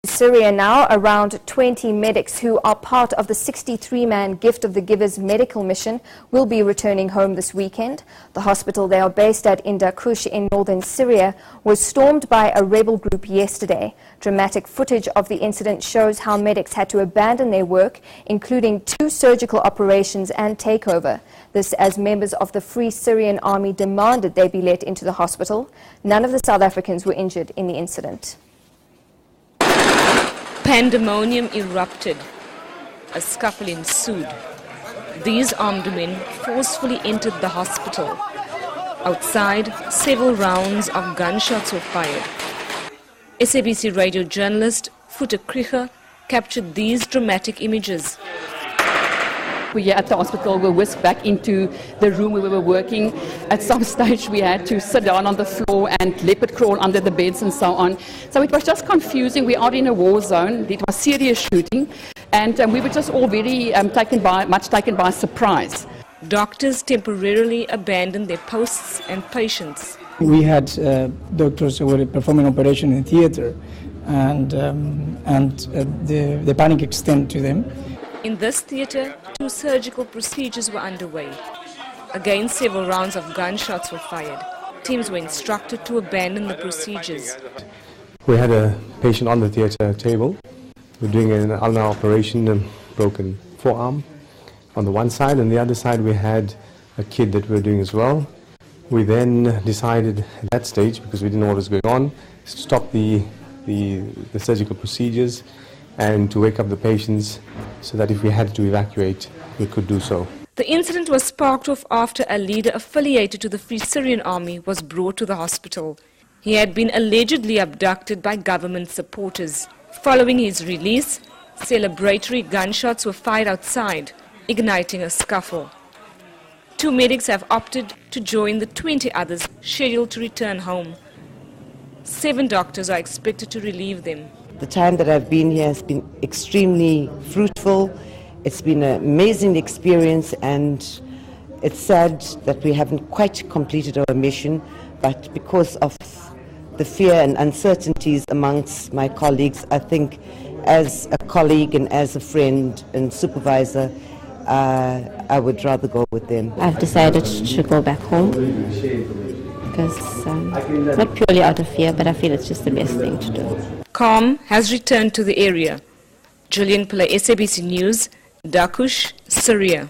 Syria now, around 20 medics who are part of the 63-man Gift of the Givers medical mission will be returning home this weekend. The hospital they are based at in Dakush in northern Syria was stormed by a rebel group yesterday. Dramatic footage of the incident shows how medics had to abandon their work, including 2 surgical operations and takeover. This as members of the Free Syrian Army demanded they be let into the hospital. None of the South Africans were injured in the incident. Pandemonium erupted. A scuffle ensued. These armed men forcefully entered the hospital. Outside, several rounds of gunshots were fired. SABC radio journalist Futa Kricher captured these dramatic images. We here at the hospital were whisked back into the room where we were working. At some stage we had to sit down on the floor and leopard crawl under the beds and so on. So it was just confusing. We are in a war zone. It was serious shooting, and we were just all very taken by surprise. Doctors temporarily abandoned their posts and patients. We had doctors who were performing operation in theater, and the panic extended to them. In this theatre, 2 surgical procedures were underway. Again, several rounds of gunshots were fired. Teams were instructed to abandon the procedures. We had a patient on the theatre table. We're doing an ulnar operation, a broken forearm on the one side, and the other side we had a kid that we were doing as well. We then decided at that stage, because we didn't know what was going on, to stop the surgical procedures and to wake up the patients so that if we had to evacuate, we could do so. The incident was sparked off after a leader affiliated to the Free Syrian Army was brought to the hospital. He had been allegedly abducted by government supporters. Following his release, celebratory gunshots were fired outside, igniting a scuffle. 2 medics have opted to join the 20 others scheduled to return home. 7 doctors are expected to relieve them. The time that I've been here has been extremely fruitful. It's been an amazing experience, and it's sad that we haven't quite completed our mission, but because of the fear and uncertainties amongst my colleagues, I think as a colleague and as a friend and supervisor, I would rather go with them. I've decided to go back home because not purely out of fear, but I feel it's just the best thing to do. Calm has returned to the area. Julian Pillay, SABC News, Dakush, Syria.